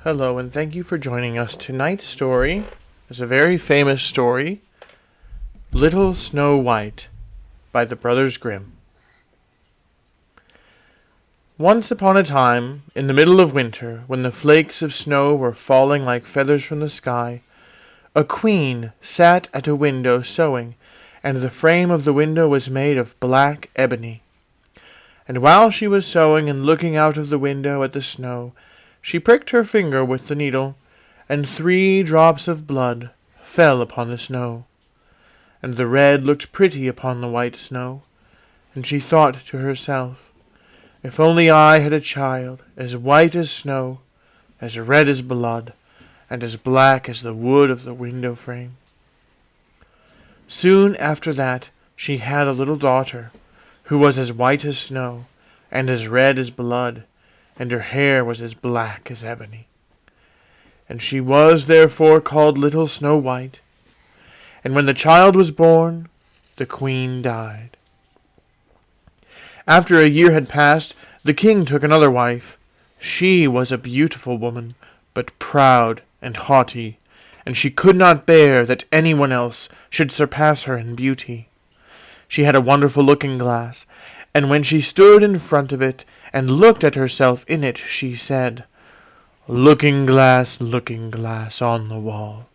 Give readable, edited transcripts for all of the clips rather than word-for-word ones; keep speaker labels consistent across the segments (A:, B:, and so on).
A: Hello, and thank you for joining us. Tonight's story is a very famous story, Little Snow White, by the Brothers Grimm. Once upon a time, in the middle of winter, when the flakes of snow were falling like feathers from the sky, a queen sat at a window sewing, and the frame of the window was made of black ebony. And while she was sewing and looking out of the window at the snow, she pricked her finger with the needle, and 3 drops of blood fell upon the snow. And the red looked pretty upon the white snow, and she thought to herself, "If only I had a child as white as snow, as red as blood, and as black as the wood of the window frame." Soon after that she had a little daughter, who was as white as snow, and as red as blood, and her hair was as black as ebony. And she was therefore called Little Snow White. And when the child was born, the queen died. After a year had passed, the king took another wife. She was a beautiful woman, but proud and haughty, and she could not bear that anyone else should surpass her in beauty. She had a wonderful looking-glass, and when she stood in front of it and looked at herself in it, she said, looking-glass on the wall,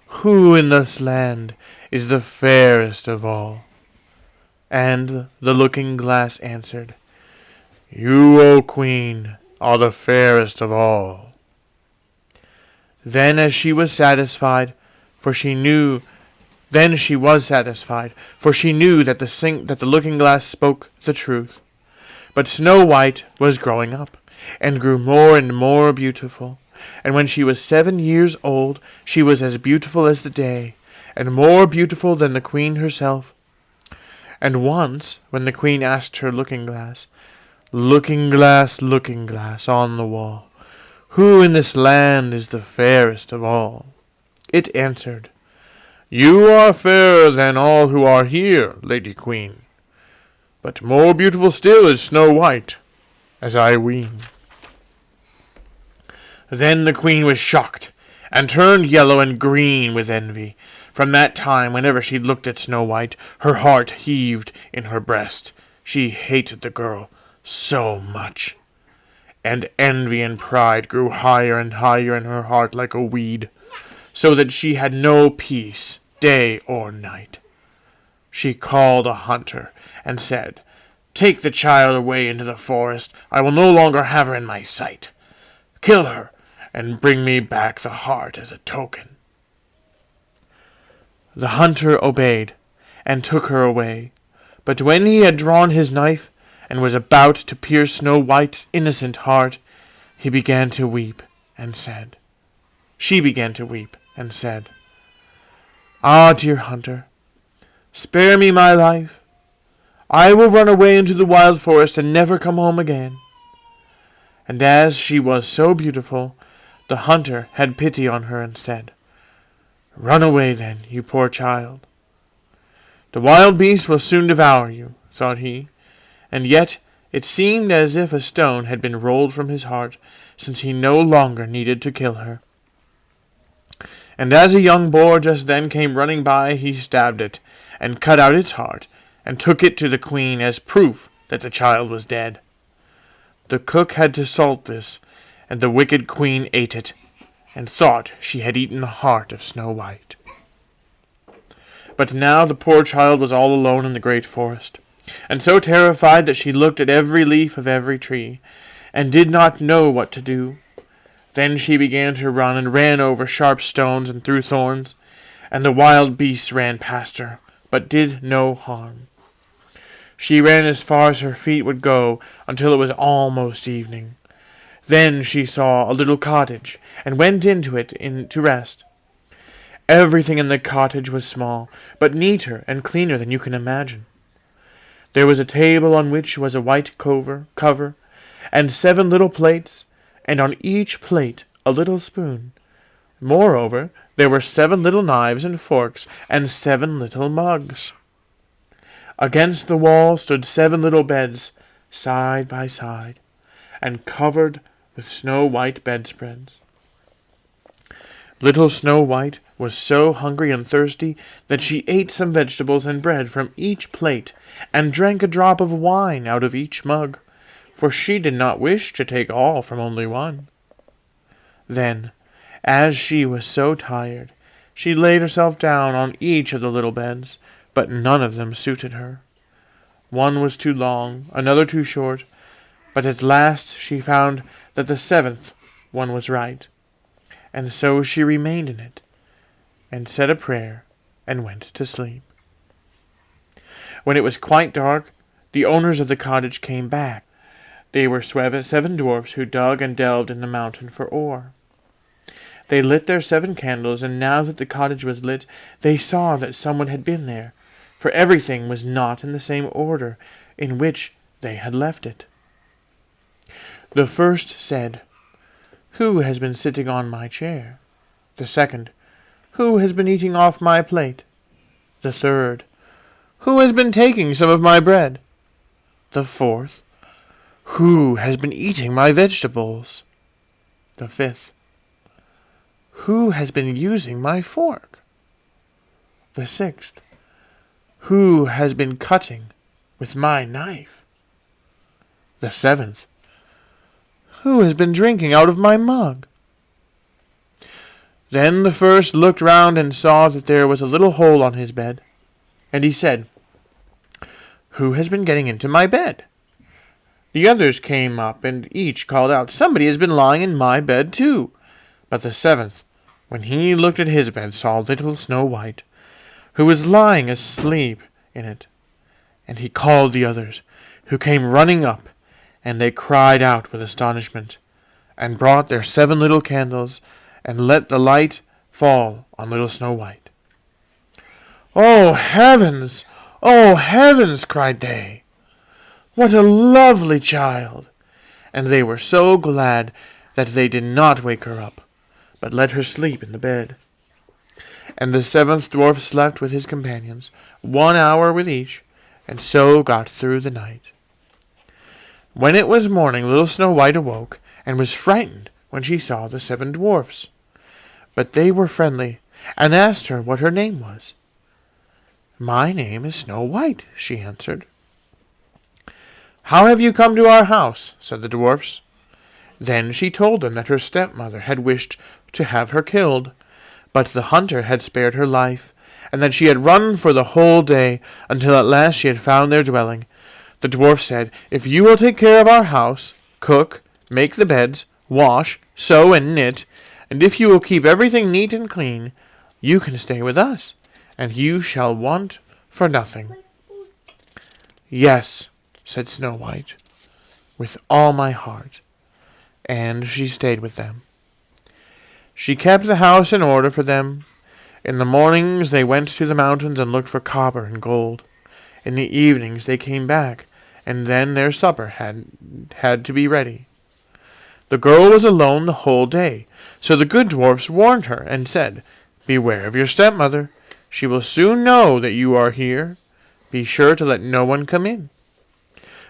A: who in this land is the fairest of all?" And the looking-glass answered, "You, O Queen, are the fairest of all." Then she was satisfied, for she knew that the looking-glass spoke the truth. But Snow White was growing up, and grew more and more beautiful, and when she was 7 years old, she was as beautiful as the day, and more beautiful than the queen herself. And once, when the queen asked her looking-glass, looking-glass on the wall, who in this land is the fairest of all?" it answered, "You are fairer than all who are here, Lady Queen, but more beautiful still is Snow White, as I ween." Then the queen was shocked, and turned yellow and green with envy. From that time, whenever she looked at Snow White, her heart heaved in her breast. She hated the girl so much, and envy and pride grew higher and higher in her heart like a weed, so that she had no peace day or night. She called a hunter and said, "Take the child away into the forest. I will no longer have her in my sight. Kill her, and bring me back the heart as a token." The hunter obeyed, and took her away. But when he had drawn his knife, and was about to pierce Snow White's innocent heart, she began to weep, and said, "Ah, dear hunter, spare me my life. I will run away into the wild forest and never come home again." And as she was so beautiful, the hunter had pity on her and said, "Run away then, you poor child. The wild beast will soon devour you," thought he, and yet it seemed as if a stone had been rolled from his heart, since he no longer needed to kill her. And as a young boar just then came running by, he stabbed it, and cut out its heart, and took it to the queen as proof that the child was dead. The cook had to salt this, and the wicked queen ate it, and thought she had eaten the heart of Snow White. But now the poor child was all alone in the great forest, and so terrified that she looked at every leaf of every tree, and did not know what to do. Then she began to run, and ran over sharp stones and through thorns, and the wild beasts ran past her, but did no harm. She ran as far as her feet would go, until it was almost evening. Then she saw a little cottage, and went into it to rest. Everything in the cottage was small, but neater and cleaner than you can imagine. There was a table on which was a white cover, and 7 little plates, and on each plate a little spoon. Moreover, there were 7 little knives and forks, and 7 little mugs. Against the wall stood 7 little beds, side by side, and covered with snow-white bedspreads. Little Snow White was so hungry and thirsty that she ate some vegetables and bread from each plate, and drank a drop of wine out of each mug, for she did not wish to take all from only one. Then, as she was so tired, she laid herself down on each of the little beds, but none of them suited her. One was too long, another too short, but at last she found that the 7th one was right, and so she remained in it, and said a prayer, and went to sleep. When it was quite dark, the owners of the cottage came back. They were 7 dwarfs who dug and delved in the mountain for ore. They lit their 7 candles, and now that the cottage was lit, they saw that someone had been there, for everything was not in the same order in which they had left it. The first said, "Who has been sitting on my chair?" The second, "Who has been eating off my plate?" The third, "Who has been taking some of my bread?" The fourth, "Who has been eating my vegetables?" The fifth, "Who has been using my fork?" The sixth, "Who has been cutting with my knife?" The seventh, "Who has been drinking out of my mug?" Then the first looked round and saw that there was a little hole on his bed, and he said, "Who has been getting into my bed?" The others came up, and each called out, "Somebody has been lying in my bed too." But the 7th, when he looked at his bed, saw little Snow White, who was lying asleep in it. And he called the others, who came running up, and they cried out with astonishment, and brought their 7 little candles, and let the light fall on little Snow White. "Oh, heavens! Oh, heavens!" cried they. "What a lovely child!" And they were so glad that they did not wake her up, but let her sleep in the bed. And the 7th dwarf slept with his companions, 1 hour with each, and so got through the night. When it was morning, little Snow White awoke, and was frightened when she saw the 7 dwarfs. But they were friendly, and asked her what her name was. "My name is Snow White," she answered. "How have you come to our house?" said the dwarfs. Then she told them that her stepmother had wished to have her killed, but the hunter had spared her life, and that she had run for the whole day, until at last she had found their dwelling. The dwarf said, "If you will take care of our house, cook, make the beds, wash, sew, and knit, and if you will keep everything neat and clean, you can stay with us, and you shall want for nothing." "Yes," said Snow White, "with all my heart," and she stayed with them. She kept the house in order for them. In the mornings they went to the mountains and looked for copper and gold. In the evenings they came back, and then their supper had to be ready. The girl was alone the whole day, so the good dwarfs warned her and said, "Beware of your stepmother. She will soon know that you are here. Be sure to let no one come in."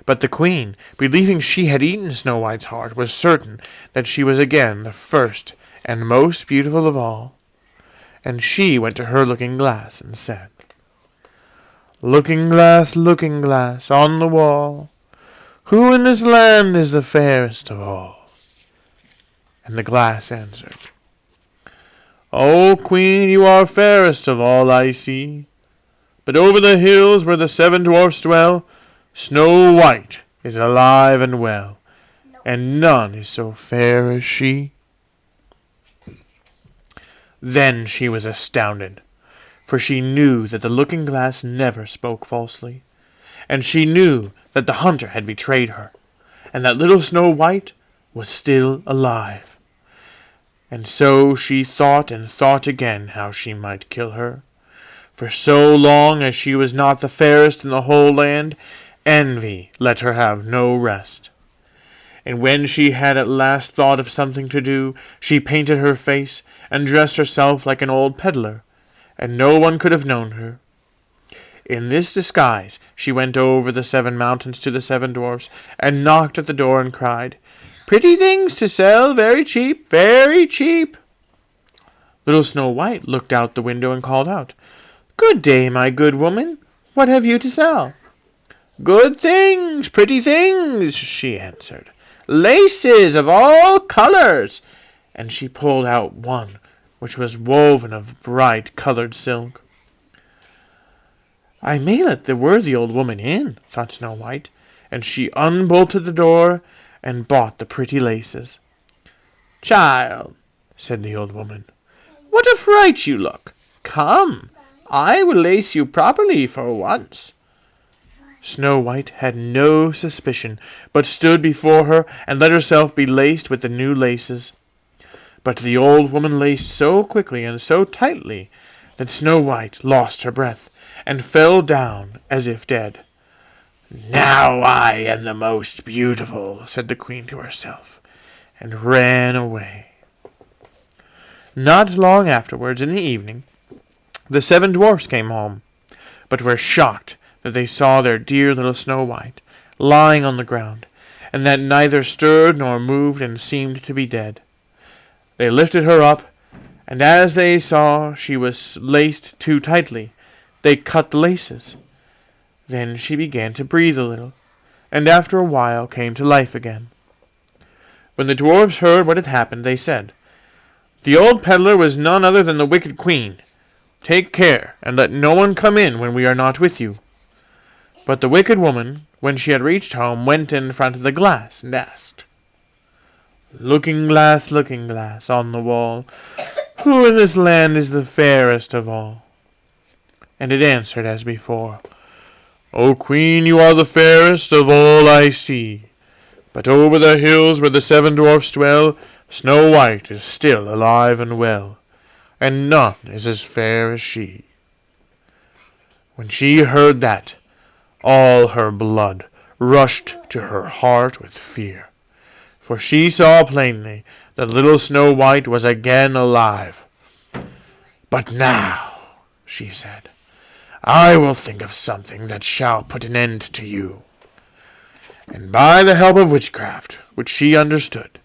A: But the queen, believing she had eaten Snow White's heart, was certain that she was again the first and most beautiful of all. And she went to her looking-glass and said, looking glass, on the wall, who in this land is the fairest of all?" And the glass answered, "O queen, you are fairest of all I see, but over the hills where the 7 dwarfs dwell, Snow White is alive and well, and none is so fair as she." Then she was astounded, for she knew that the looking-glass never spoke falsely, and she knew that the hunter had betrayed her, and that little Snow White was still alive. And so she thought and thought again how she might kill her, for so long as she was not the fairest in the whole land, envy let her have no rest. And when she had at last thought of something to do, she painted her face and dressed herself like an old peddler, and no one could have known her. In this disguise she went over the 7 mountains to the 7 dwarfs, and knocked at the door and cried, "Pretty things to sell, very cheap, very cheap." Little Snow White looked out the window and called out, "Good day, my good woman. What have you to sell?" "Good things, pretty things," she answered. "Laces of all colors." And she pulled out one which was woven of bright colored silk. "I may let the worthy old woman in," thought Snow White, and she unbolted the door and bought the pretty laces. "Child," said the old woman, "what a fright you look! Come, I will lace you properly for once." Snow White had no suspicion, but stood before her and let herself be laced with the new laces. But the old woman laced so quickly and so tightly that Snow White lost her breath and fell down as if dead. "Now I am the most beautiful," said the queen to herself, and ran away. Not long afterwards, in the evening, the 7 dwarfs came home, but were shocked that they saw their dear little Snow White lying on the ground, and that neither stirred nor moved and seemed to be dead. They lifted her up, and as they saw she was laced too tightly, they cut the laces. Then she began to breathe a little, and after a while came to life again. When the dwarfs heard what had happened, they said, "The old peddler was none other than the wicked queen. Take care, and let no one come in when we are not with you." But the wicked woman, when she had reached home, went in front of the glass and asked, looking glass on the wall, who in this land is the fairest of all?" And it answered as before, "O queen, you are the fairest of all I see. But over the hills where the 7 dwarfs dwell, Snow White is still alive and well, and none is as fair as she." When she heard that, all her blood rushed to her heart with fear, for she saw plainly that little Snow White was again alive. "But now," she said, "I will think of something that shall put an end to you." And by the help of witchcraft, which she understood,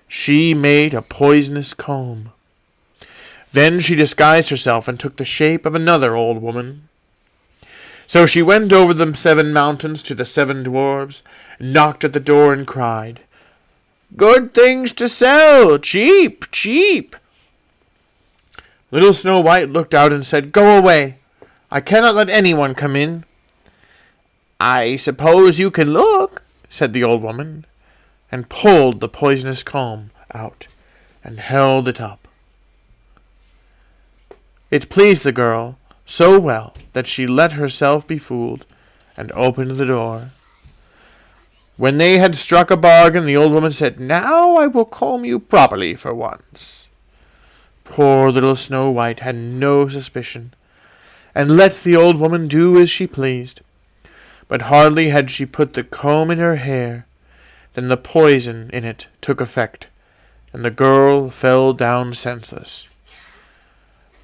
A: she made a poisonous comb. Then she disguised herself and took the shape of another old woman. So she went over the 7 mountains to the 7 dwarfs, knocked at the door and cried, "Good things to sell, cheap, cheap." Little Snow White looked out and said, "Go away. I cannot let anyone come in." "I suppose you can look," said the old woman, and pulled the poisonous comb out and held it up. It pleased the girl so well that she let herself be fooled and opened the door. When they had struck a bargain, the old woman said, "Now I will comb you properly for once." Poor little Snow White had no suspicion, and let the old woman do as she pleased. But hardly had she put the comb in her hair than the poison in it took effect, and the girl fell down senseless.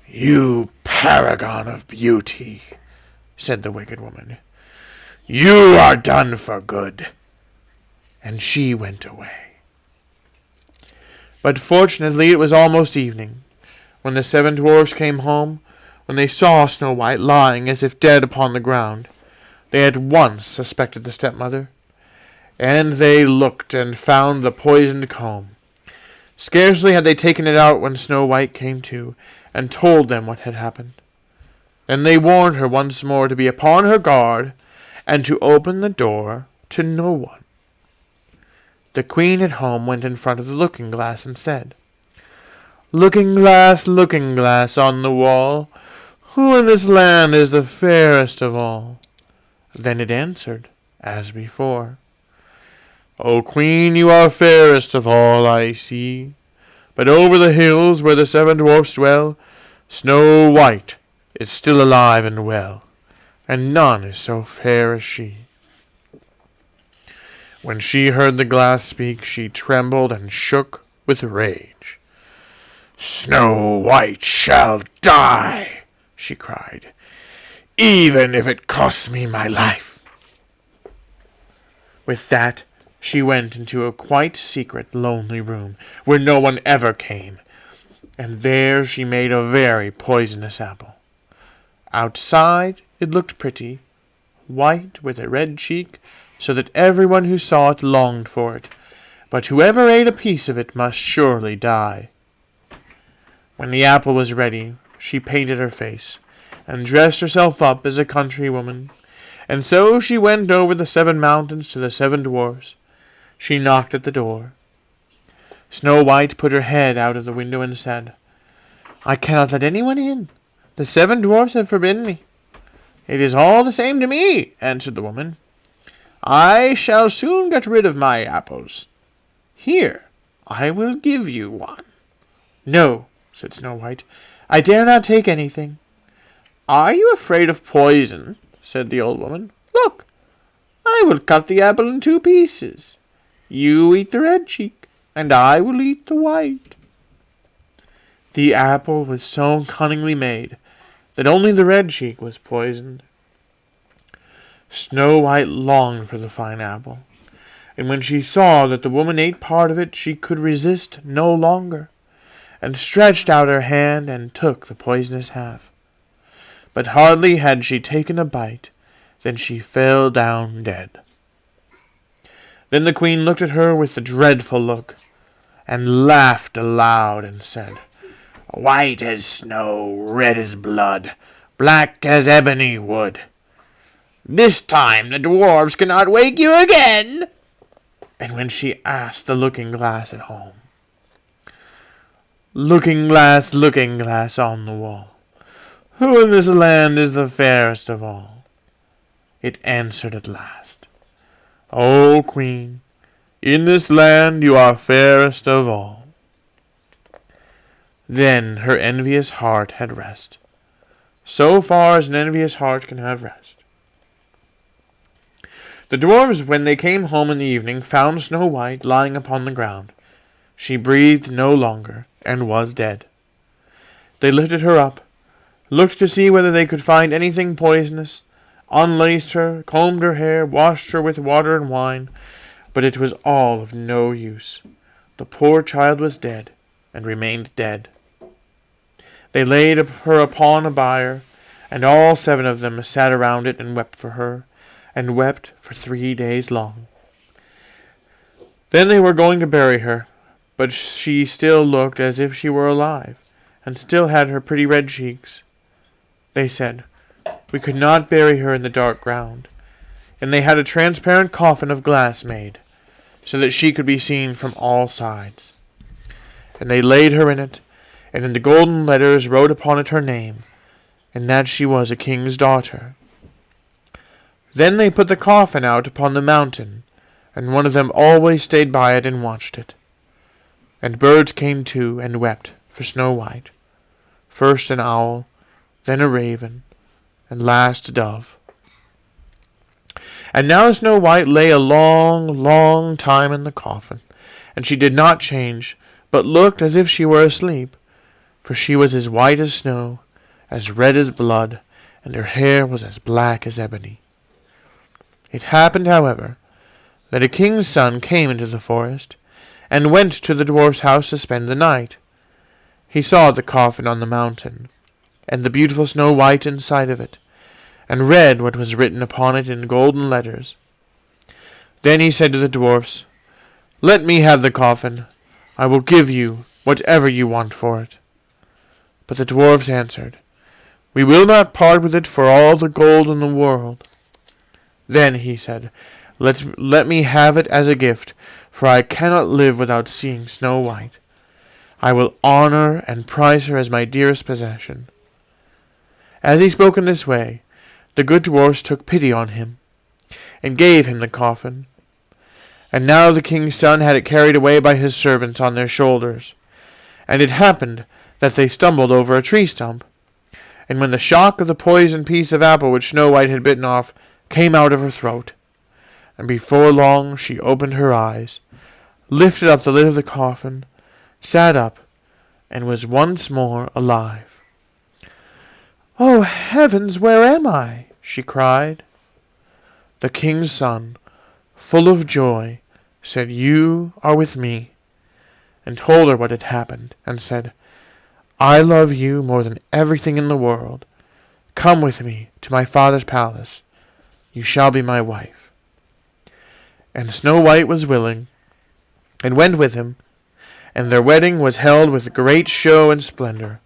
A: "You paragon of beauty," said the wicked woman, "you are done for good." And she went away. But fortunately it was almost evening. When the 7 dwarfs came home, when they saw Snow White lying as if dead upon the ground, they at once suspected the stepmother, and they looked and found the poisoned comb. Scarcely had they taken it out when Snow White came to, and told them what had happened. Then they warned her once more to be upon her guard, and to open the door to no one. The queen at home went in front of the looking-glass and said, looking glass on the wall, who in this land is the fairest of all?" Then it answered, as before, "O queen, you are fairest of all I see. But over the hills where the 7 dwarfs dwell, Snow White is still alive and well, and none is so fair as she." When she heard the glass speak, she trembled and shook with rage. "Snow White shall die," she cried, "even if it costs me my life." With that, she went into a quite secret, lonely room, where no one ever came, and there she made a very poisonous apple. Outside it looked pretty, white with a red cheek, so that everyone who saw it longed for it, but whoever ate a piece of it must surely die. When the apple was ready, she painted her face, and dressed herself up as a country woman, and so she went over the 7 mountains to the 7 dwarfs. She knocked at the door. Snow White put her head out of the window and said, "I cannot let anyone in. The 7 dwarfs have forbidden me." "It is all the same to me," answered the woman. "I shall soon get rid of my apples. Here, I will give you one." "No," said Snow White, "I dare not take anything." "Are you afraid of poison?" said the old woman. "Look, I will cut the apple in 2 pieces. You eat the red cheek, and I will eat the white." The apple was so cunningly made that only the red cheek was poisoned. Snow White longed for the fine apple, and when she saw that the woman ate part of it, she could resist no longer, and stretched out her hand and took the poisonous half. But hardly had she taken a bite than she fell down dead. Then the queen looked at her with a dreadful look, and laughed aloud, and said, "White as snow, red as blood, black as ebony wood. This time the dwarfs cannot wake you again." And when she asked the looking-glass at home, looking glass on the wall, who in this land is the fairest of all?" it answered at last, "O Queen, in this land you are fairest of all." Then her envious heart had rest, so far as an envious heart can have rest. The dwarfs, when they came home in the evening, found Snow White lying upon the ground. She breathed no longer, and was dead. They lifted her up, looked to see whether they could find anything poisonous, unlaced her, combed her hair, washed her with water and wine, but it was all of no use. The poor child was dead, and remained dead. They laid her upon a bier, and all 7 of them sat around it and wept for her, and wept for 3 days long. Then they were going to bury her, but she still looked as if she were alive, and still had her pretty red cheeks. They said, "We could not bury her in the dark ground," and they had a transparent coffin of glass made, so that she could be seen from all sides. And they laid her in it, and in the golden letters wrote upon it her name, and that she was a king's daughter. Then they put the coffin out upon the mountain, and one of them always stayed by it and watched it. And birds came too, and wept for Snow White, first an owl, then a raven, and last a dove. And now Snow White lay a long, long time in the coffin, and she did not change, but looked as if she were asleep, for she was as white as snow, as red as blood, and her hair was as black as ebony. It happened, however, that a king's son came into the forest, and went to the dwarf's house to spend the night. He saw the coffin on the mountain, and the beautiful Snow White inside of it, and read what was written upon it in golden letters. Then he said to the dwarfs, "Let me have the coffin. I will give you whatever you want for it." But the dwarfs answered, "We will not part with it for all the gold in the world." Then he said, Let me have it as a gift, for I cannot live without seeing Snow White. I will honor and prize her as my dearest possession." As he spoke in this way, the good dwarfs took pity on him, and gave him the coffin. And now the king's son had it carried away by his servants on their shoulders. And it happened that they stumbled over a tree stump, and when the shock of the poisoned piece of apple which Snow White had bitten off came out of her throat, and before long she opened her eyes, lifted up the lid of the coffin, sat up, and was once more alive. "Oh, heavens, where am I?" she cried. The king's son, full of joy, said, "You are with me," and told her what had happened, and said, I love you more than everything in the world. Come with me to my father's palace. You shall be my wife." And Snow White was willing, and went with him, and their wedding was held with great show and splendor.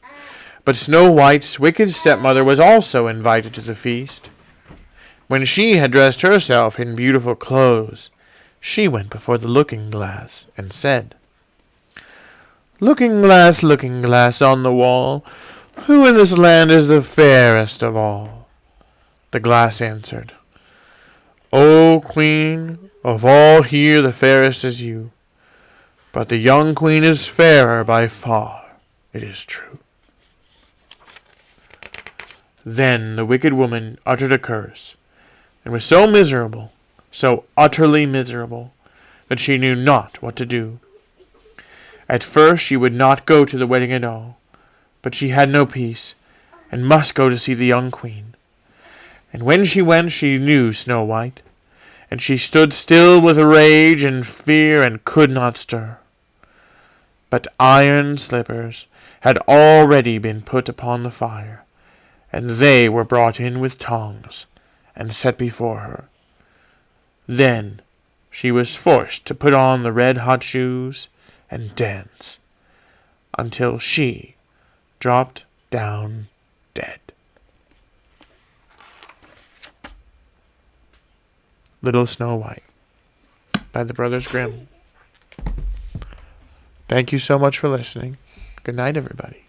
A: But Snow White's wicked stepmother was also invited to the feast. When she had dressed herself in beautiful clothes, she went before the looking-glass and said, looking glass on the wall, who in this land is the fairest of all?" The glass answered, "O Queen, of all here the fairest is you, but the young queen is fairer by far, it is true." Then the wicked woman uttered a curse, and was so miserable, so utterly miserable, that she knew not what to do. At first she would not go to the wedding at all, but she had no peace, and must go to see the young queen. And when she went, she knew Snow White, and she stood still with rage and fear, and could not stir. But iron slippers had already been put upon the fire, and they were brought in with tongs, and set before her. Then she was forced to put on the red-hot shoes and dance, until she dropped down dead. Little Snow White by the Brothers Grimm. Thank you so much for listening. Good night, everybody.